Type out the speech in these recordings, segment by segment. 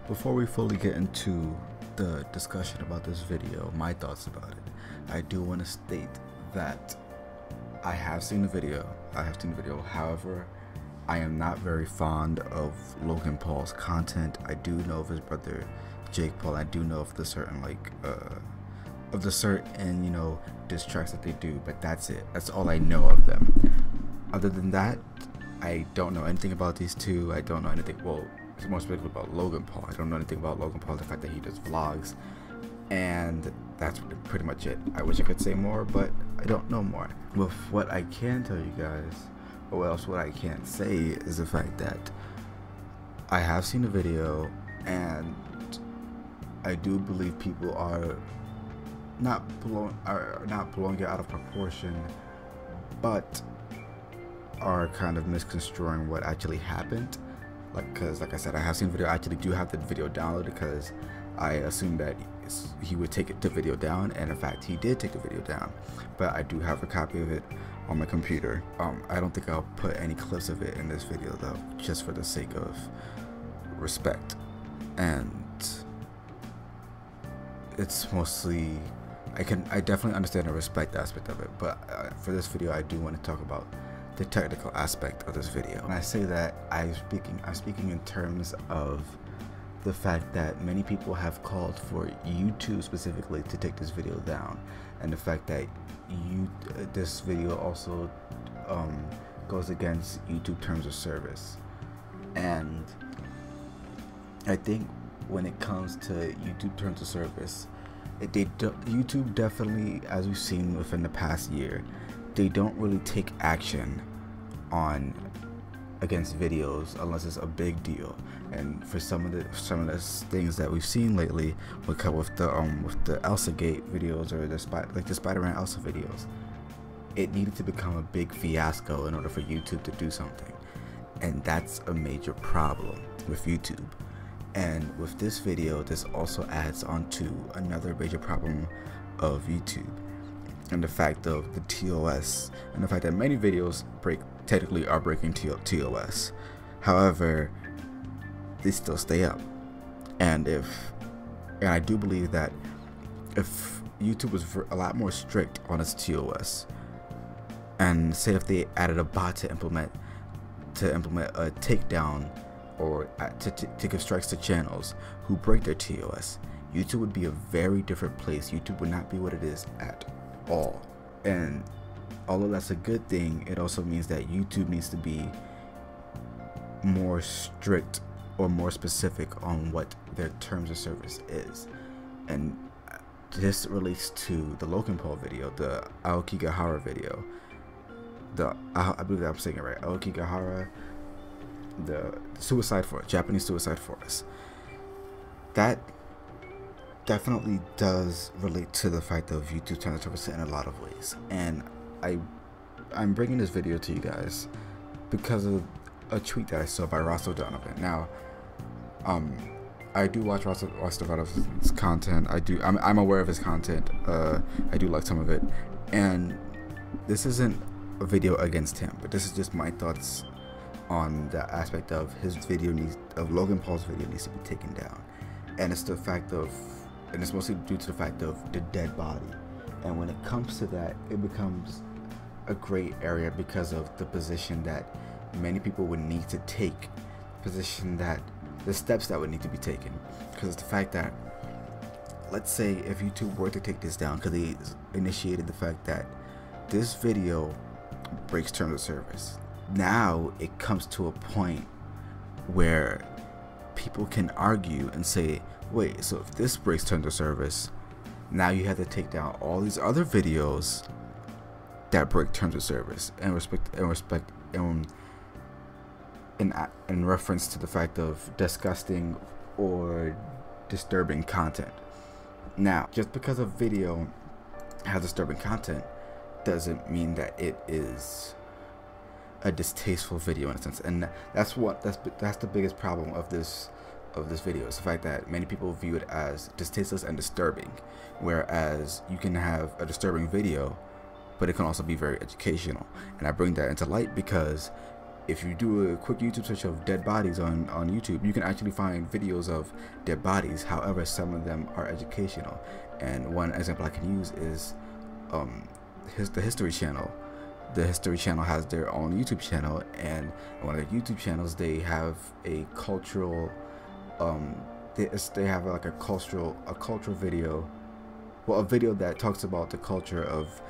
Before we fully get into the discussion about this video, my thoughts about it, I do want to state that I have seen the video. However, I am not very fond of Logan Paul's content. I do know of his brother Jake Paul. I do know of the certain diss tracks that they do, but that's it. That's all I know of them. Other than that, I don't know anything about these two. I don't know anything. Well, it's more specifically about Logan Paul. I don't know anything about Logan Paul. The fact that he does vlogs, and that's pretty much it. I wish I could say more, but I don't know more. With what I can tell you guys, or else what I can't say, is the fact that I have seen the video, and I do believe people are not blowing it out of proportion, but are kind of misconstruing what actually happened. Because like I said, I have seen the video. I actually do have the video downloaded because I assumed that he would take the video down, and in fact he did take the video down, but I do have a copy of it on my computer. I don't think I'll put any clips of it in this video though, just for the sake of respect, and it's mostly I definitely understand the respect aspect of it, but for this video I do want to talk about the technical aspect of this video. When I say that, I'm speaking in terms of the fact that many people have called for YouTube specifically to take this video down, and the fact that this video also goes against YouTube terms of service. And I think when it comes to YouTube terms of service, YouTube definitely, as we've seen within the past year, they don't really take action against videos unless it's a big deal. And for some of the things that we've seen lately, with the Elsa Gate videos, or the Spider-Man Elsa videos, it needed to become a big fiasco in order for YouTube to do something, and that's a major problem with YouTube. And with this video, this also adds on to another major problem of YouTube, and the fact of the TOS, and the fact that many videos technically are breaking TOS. However, they still stay up. And I do believe that if YouTube was a lot more strict on its TOS, and say if they added a bot to implement a takedown, or to give strikes to channels who break their TOS, YouTube would be a very different place. YouTube would not be what it is at all. And although that's a good thing, it also means that YouTube needs to be more strict or more specific on what their terms of service is. And this relates to the Logan Paul video, the Aokigahara video, I believe I'm saying it right, Aokigahara, the Japanese suicide forest. That definitely does relate to the fact of YouTube terms of service in a lot of ways. And I'm bringing this video to you guys because of a tweet that I saw by Ross O'Donovan. Now, I do watch Ross O'Donovan's content. I'm aware of his content. I do like some of it, and this isn't a video against him, but this is just my thoughts on the aspect of Logan Paul's video needs to be taken down. And it's mostly due to the fact of the dead body. And when it comes to that, it becomes a gray area because of the position that many people would need to take, the steps that would need to be taken. Because it's the fact that, let's say if YouTube were to take this down, because they initiated the fact that this video breaks terms of service. Now it comes to a point where people can argue and say, wait, so if this breaks terms of service, now you have to take down all these other videos that break terms of service in reference to the fact of disgusting or disturbing content. Now, just because a video has disturbing content doesn't mean that it is a distasteful video in a sense. And that's the biggest problem of this video, is the fact that many people view it as distasteful and disturbing, whereas you can have a disturbing video, but it can also be very educational. And I bring that into light because if you do a quick YouTube search of dead bodies on YouTube, you can actually find videos of dead bodies. However, some of them are educational, and one example I can use is the History Channel. The History Channel has their own YouTube channel, and on their YouTube channels they have a cultural they have like a cultural video, well, a video that talks about the culture of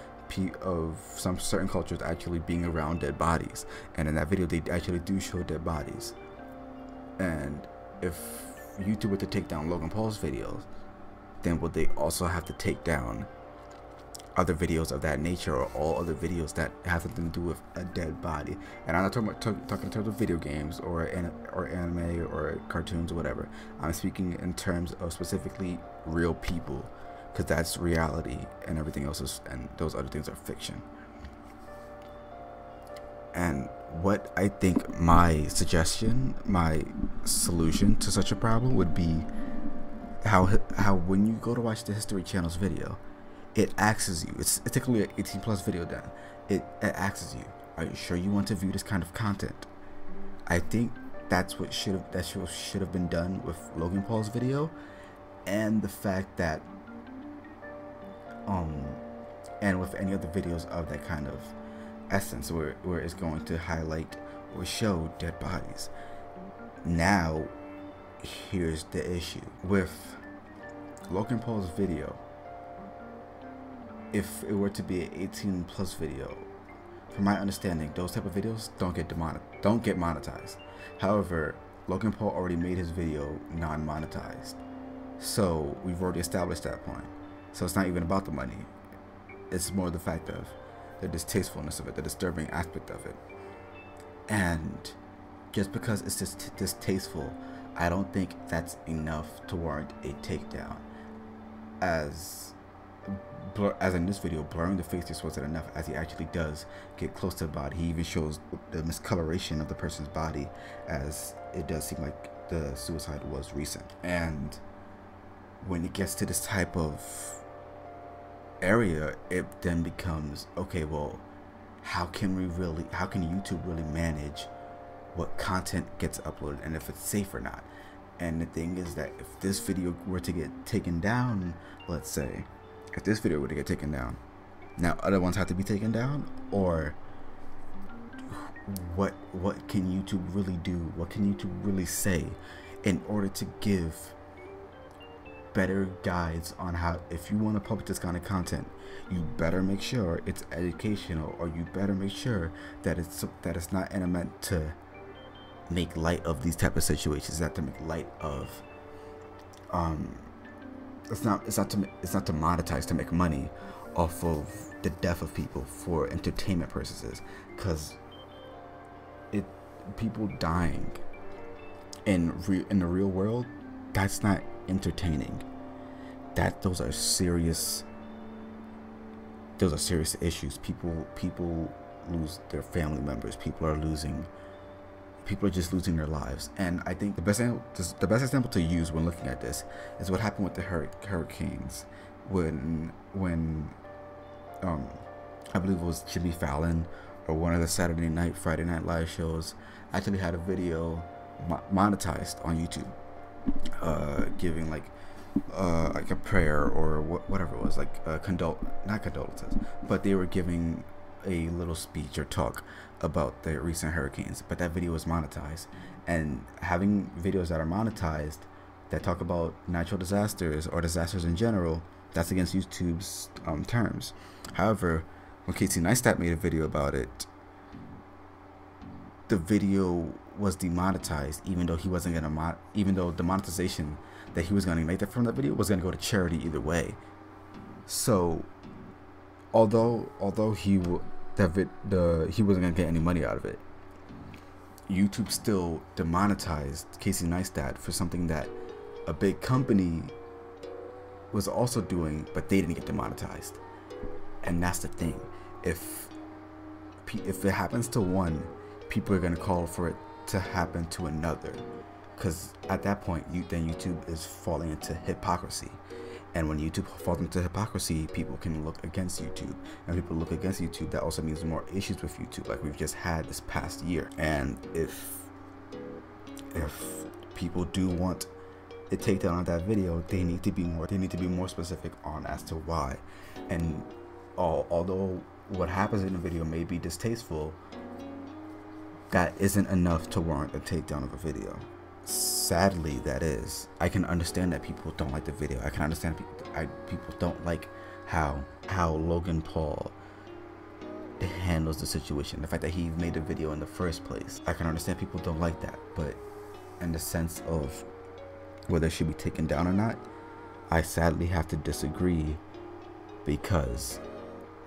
some certain cultures actually being around dead bodies, and in that video they actually do show dead bodies. And if YouTube were to take down Logan Paul's videos, then would they also have to take down other videos of that nature, or all other videos that have something to do with a dead body? And I'm not talking in terms of video games or anime or cartoons or whatever. I'm speaking in terms of specifically real people, because that's reality, and everything else is, and those other things are fiction. And what I think my solution to such a problem would be how when you go to watch the History Channel's video, it asks you, it's technically an 18+ video then, it asks you, are you sure you want to view this kind of content? I think that's what should have been done with Logan Paul's video, and the fact that and with any other videos of that kind of essence, where it's going to highlight or show dead bodies. Now here's the issue with Logan Paul's video. If it were to be an 18+ video, from my understanding, those type of videos don't get monetized. However, Logan Paul already made his video non-monetized, so we've already established that point. So it's not even about the money, it's more the fact of the distastefulness of it, the disturbing aspect of it. And just because it's just distasteful, I don't think that's enough to warrant a takedown. As in this video, blurring the face just wasn't enough, as he actually does get close to the body. He even shows the miscoloration of the person's body, as it does seem like the suicide was recent. And when it gets to this type of area, it then becomes, okay, well, how can YouTube really manage what content gets uploaded, and if it's safe or not? And the thing is that if this video were to get taken down, let's say, if this video were to get taken down, now other ones have to be taken down, or what can YouTube really do? What can YouTube really say in order to give better guides on how, if you want to publish this kind of content, you better make sure it's educational, or you better make sure that it's not meant to make light of these type of situations, not to make light of it's not to monetize, to make money off of the death of people for entertainment purposes, because people dying in the real world, that's not entertaining. Those are serious issues. People lose their family members. People are just losing their lives. And I think the best example to use when looking at this is what happened with the hurricanes, when I believe it was Jimmy Fallon or one of the Friday Night Live shows actually had a video monetized on YouTube, giving like a prayer or whatever it was, like not condolences, but they were giving a little speech or talk about the recent hurricanes. But that video was monetized, and having videos that are monetized that talk about natural disasters or disasters in general, that's against YouTube's terms. However, when Casey Neistat made a video about it, the video was demonetized, even though the monetization that he was going to make from that video was going to go to charity either way. So although he wasn't going to get any money out of it, YouTube still demonetized Casey Neistat for something that a big company was also doing, but they didn't get demonetized. And that's the thing. If it happens to one, people are going to call for it to happen to another, because at that point then YouTube is falling into hypocrisy. And when YouTube falls into hypocrisy, people can look against YouTube. And people look against YouTube, that also means more issues with YouTube, like we've just had this past year. And if people do want a takedown on that video, they need to be more specific on as to why. And although what happens in the video may be distasteful, that isn't enough to warrant a takedown of a video. Sadly, that is. I can understand that people don't like the video. I can understand people don't like how Logan Paul handles the situation. The fact that he made a video in the first place. I can understand people don't like that, but in the sense of whether it should be taken down or not, I sadly have to disagree, because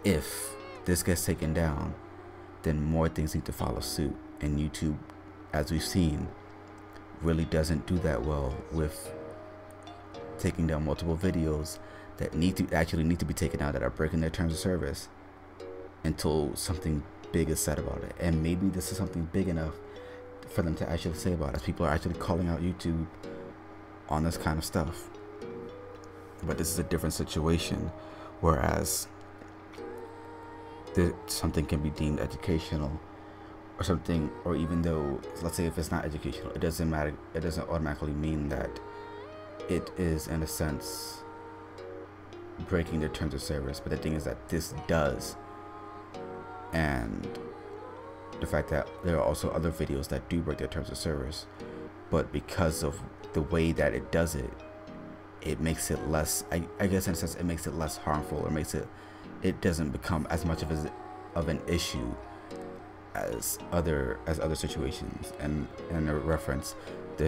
if this gets taken down, then more things need to follow suit. And YouTube, as we've seen, really doesn't do that well with taking down multiple videos that need to be taken down, that are breaking their terms of service, until something big is said about it. And maybe this is something big enough for them to actually say about it. People are actually calling out YouTube on this kind of stuff. But this is a different situation, whereas something can be deemed educational or something, or even though, let's say if it's not educational, it doesn't matter, it doesn't automatically mean that it is in a sense breaking their terms of service. But the thing is that this does, and the fact that there are also other videos that do break their terms of service, but because of the way that it does it, it makes it less, I guess in a sense, it makes it less harmful, or makes it doesn't become as much of an issue as other situations. And in a reference, the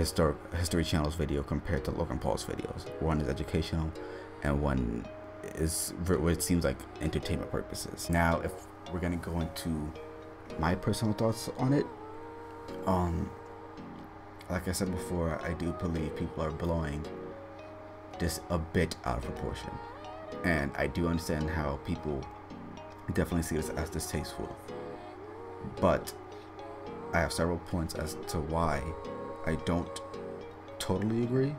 History Channel's video compared to Logan Paul's videos, one is educational and one is what it seems like entertainment purposes. Now, if we're gonna go into my personal thoughts on it, like I said before, I do believe people are blowing this a bit out of proportion, and I do understand how people definitely see this as distasteful, but I have several points as to why I don't totally agree.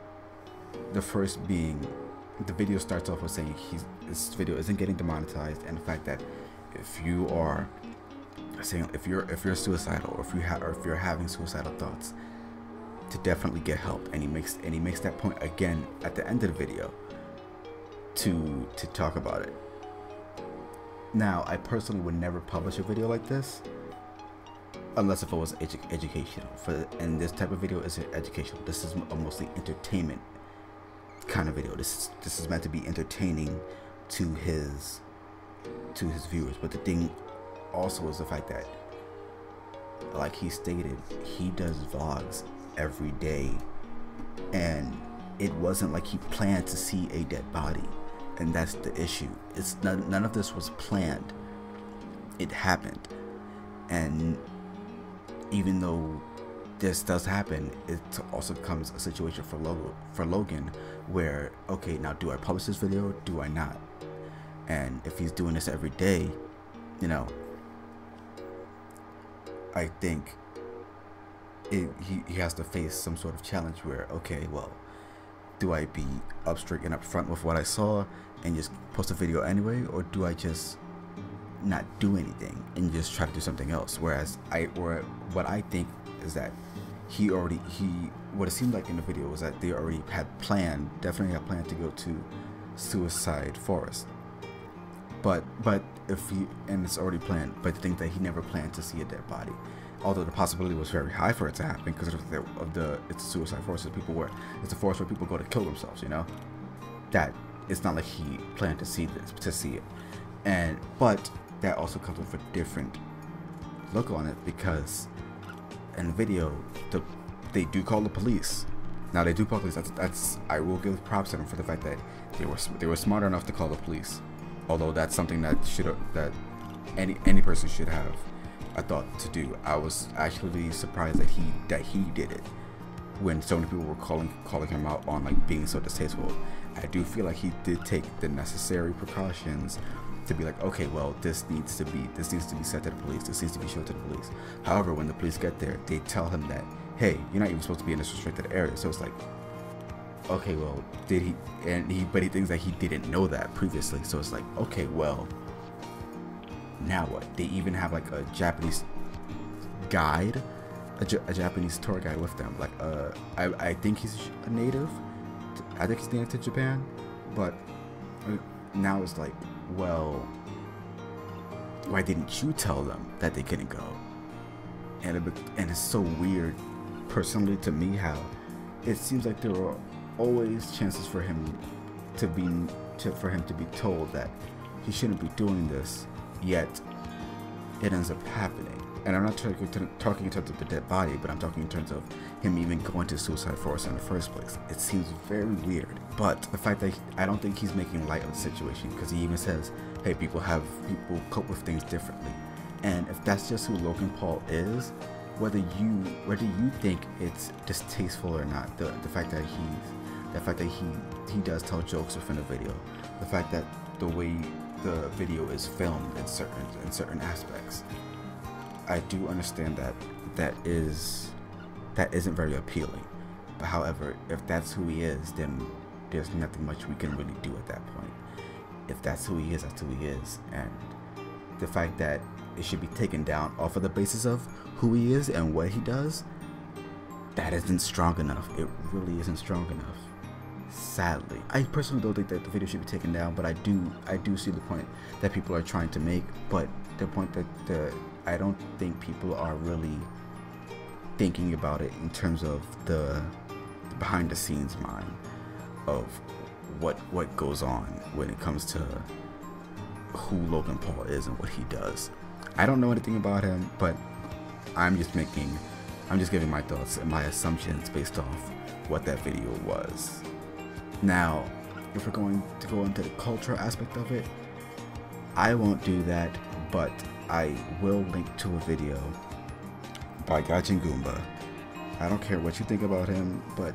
The first being, the video starts off with saying this video isn't getting demonetized, and the fact that if you are saying, if you're suicidal, or if you're having suicidal thoughts, to definitely get help. And he makes that point again at the end of the video to talk about it. Now, I personally would never publish a video like this unless if it was educational. And this type of video isn't educational. This is a mostly entertainment kind of video. This is meant to be entertaining to his viewers. But the thing also is the fact that, like he stated, he does vlogs every day, and it wasn't like he planned to see a dead body, and that's the issue. It's none of this was planned. It happened. And even though this does happen, it also becomes a situation for Logan where, okay, now do I publish this video? Do I not? And if he's doing this every day, you know, I think he has to face some sort of challenge where, okay, well, do I be straight and up front with what I saw and just post a video anyway, or do I just not do anything and just try to do something else? Whereas what I think is that what it seemed like in the video was that they already definitely had planned to go to Suicide Forest, but it's already planned, but the thing that he never planned to see a dead body. Although the possibility was very high for it to happen because it's a suicide forest. It's a forest where people go to kill themselves. You know, that it's not like he planned to see it, but that also comes with a different look on it, because in the video they do call the police. Now they do call the police. That's I will give props to them for the fact that they were smart enough to call the police. Although that's something that any person should have a thought to do. I was actually surprised that he did it when so many people were calling him out on like being so distasteful. I do feel like he did take the necessary precautions to be like, okay, well, this needs to be said to the police. This needs to be shown to the police. However, when the police get there, they tell him that, hey, you're not even supposed to be in this restricted area. So it's like, okay, well, did he? But he thinks that he didn't know that previously. So it's like, okay, well, now what? They even have like a Japanese guide, a Japanese tour guide with them. Like, I think he's a native. I think he's native to Japan, but now it's like, well, why didn't you tell them that they couldn't go? And it's so weird, personally, to me, how it seems like there are always chances for him to be told that he shouldn't be doing this, yet it ends up happening. And I'm not talking in terms of the dead body, but I'm talking in terms of him even going to suicide forest in the first place. It seems very weird. But the fact that I don't think he's making light of the situation, because he even says, hey, people cope with things differently. And if that's just who Logan Paul is, whether you think it's distasteful or not, the fact that he does tell jokes within the video, the fact that the way the video is filmed in certain aspects, I do understand that isn't very appealing. But however, if that's who he is, then there's nothing much we can really do at that point. If that's who he is, that's who he is. And the fact that it should be taken down off of the basis of who he is and what he does, that isn't strong enough. It really isn't strong enough. Sadly, I personally don't think that the video should be taken down, but I do see the point that people are trying to make. But the point that I don't think people are really thinking about it in terms of the behind the scenes mind of what goes on when it comes to who Logan Paul is and what he does. I don't know anything about him, but I'm just giving my thoughts and my assumptions based off what that video was. Now, if we're going to go into the cultural aspect of it, I won't do that, but I will link to a video by Gajin Goomba. I don't care what you think about him, but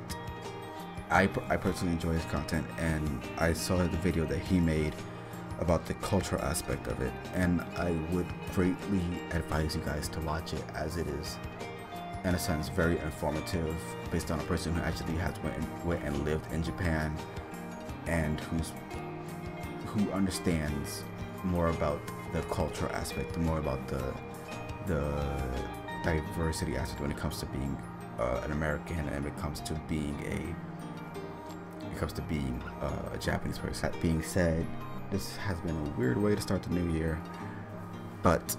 I personally enjoy his content, and I saw the video that he made about the cultural aspect of it, and I would greatly advise you guys to watch it, as it is, in a sense, very informative, based on a person who actually went and lived in Japan, and who understands more about the cultural aspect, more about the diversity aspect when it comes to being an American, and when it comes to being a Japanese person. That being said, this has been a weird way to start the new year, but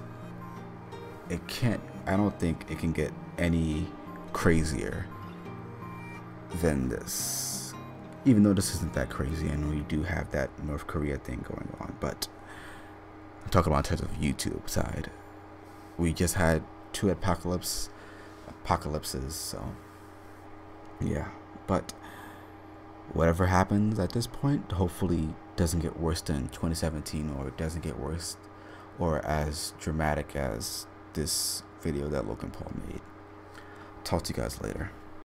I don't think it can get any crazier than this, even though this isn't that crazy and we do have that North Korea thing going on. But I'm talking about in terms of YouTube side. We just had 2 apocalypses, so yeah. But whatever happens at this point, hopefully doesn't get worse than 2017, or it doesn't get worse or as dramatic as this video that Logan Paul made. Talk to you guys later.